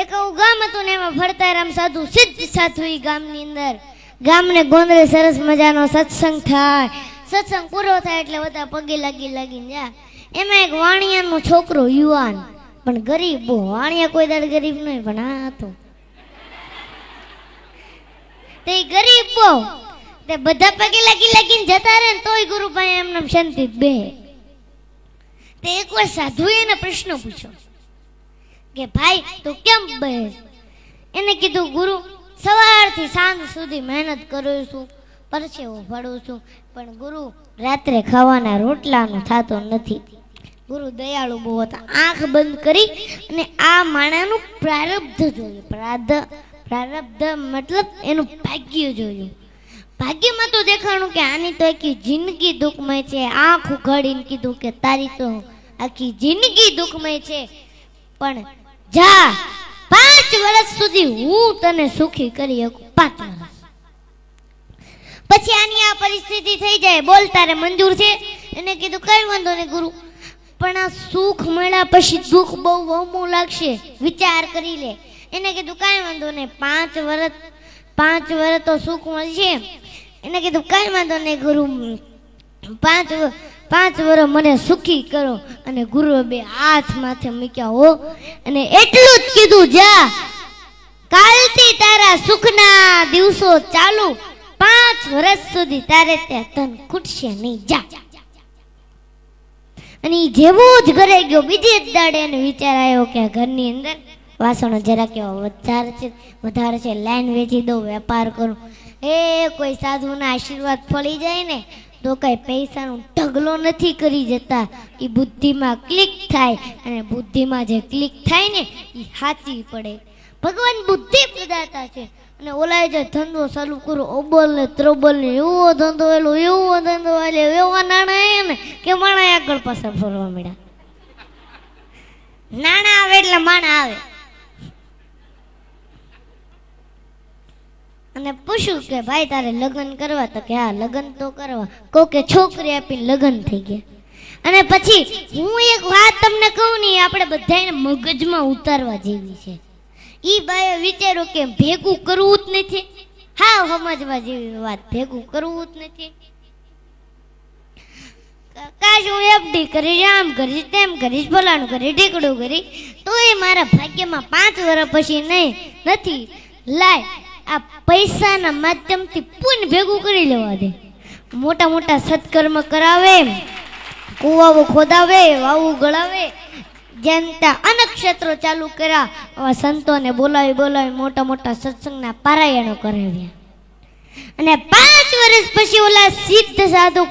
એક ગામ હતું ને એમાં ભરતારામ સાધુ સિદ્ધ સાધુ ઈ ગામની અંદર ગામને ગોંદરે સરસ મજાનો સત્સંગ થાય. સત્સંગ પૂરો થાય એટલે બધા પગે લાગીને જા. એમાં એક વાણિયાનો છોકરો યુવાન પણ ગરીબ, બહુ વાણિયા કોઈ દાડ ગરીબ નહીં પણ આ હતો તે ગરીબ બહુ. તે બધા પગે લાગીને જતા રહે ને તોય ગુરુભાઈ એમને શાંતિ બે. તે એકવાર સાધુએ એને પ્રશ્ન પૂછ્યો કે ભાઈ તું કેમ બે? એને કીધું ગુરુ સવારથી સાંજ સુધી મહેનત કરું છું, પરસેવો ભળું છું, પણ ગુરુ રાત્રે ખાવાના રોટલાનું થતો નથી. ગુરુ દયાળુ બહુ હતા. આંખ બંધ કરી અને આ માણાનું પ્રારબ્ધ જોયું. પ્રારબ્ધ મતલબ એનું ભાગ્ય જોયું. ભાગ્યમાં તો દેખાણું કે આની તો આખી જિંદગી દુઃખમય છે. આંખ ઉઘાડીને કીધું કે તારી તો આખી જિંદગી દુઃખમય છે, પણ જા 5 વર્ષ સુધી હું તને સુખી કરી શકું. 5 વર્ષ પછી આની આ પરિસ્થિતિ થઈ જાય. બોલ તારે મંજૂર છે? એને કીધું કઈ વાંધો નહીં ગુરુ, પણ આ સુખ મળ્યા પછી દુઃખ બહુ વહમું લાગશે, વિચાર કરી લે. એને કીધું કઈ વાંધો નહીં, 5 વર્ષ તો સુખ મળશે. એને કીધું કઈ વાંધો નહીં ગુરુ, 5 વર્ષ મને સુખી કરો. અને ગુરુએ 2 હાથ માથે મૂક્યા હો અને એટલું જ કીધું જા કાલથી તારા સુખના દિવસો ચાલુ, 5 વર્ષ સુધી તારે ત્યાં તન ખૂટશે નહીં, જા. અને જેવો જ ઘરે ગયો બીજે જ દાડે એને વિચાર આવ્યો કે ઘરની અંદર વાસણો જરા કેવા વધારે છે, લાઈન વેચી દઉં, વેપાર કરું. કોઈ સાધુના આશીર્વાદ ફળી જાય ને તો કઈ પૈસાનો ઢગલો નથી કરી જતા. એ બુદ્ધિમાં ક્લિક થાય અને બુદ્ધિમાં જે ક્લિક થાય ને એ સાચી પડે. ભગવાન બુદ્ધિ પ્રદાતા છે. અને ઓલાએ જે ધંધો ચાલુ કરો ઓબલ ને ત્રોબલ ને એવો ધંધો એવા નાણાં ને કે માણા આગળ પાછળ ફરવા મળ્યા. નાણાં આવે એટલે માણા આવે. અને પૂછ્યું કે ભાઈ તારે લગ્ન કરવા? તો કે હા લગ્ન તો કરવા. કહું કે છોકરી આપીને લગ્ન થઈ ગયા. અને પછી હું એક વાત તમને કહું ને, આપણે બધાને મગજમાં ઉતારવા જેવી છે. ઈ બાએ વિચાર્યું કે ભેગું કરવું જ નથી. હા સમજવા જેવી વાત, ભેગું કરવું જ નથી. કાશ હું એફડી કરીશ, આમ કરીશ, તેમ કરીશ, ફલાણું કરીશ, ઢીકડું કરીશ, તો એ મારા ભાગ્યમાં 5 વર્ષ પછી નથી. લાય આ પૈસાના માધ્યમથી પુણ્ય ભેગું કરી લેવા દે. મોટા મોટા સત્કર્મ કરાવે, કુવાઓ ખોદાવે, વાવું ગળાવે, જનતા અનક્ષત્રો ચાલુ કર્યા, સંતોને બોલાવી મોટા મોટા સત્સંગના પારાયણો કરાવ્યા. અને 5 વર્ષ પછી ઓલા સિદ્ધ સાધુ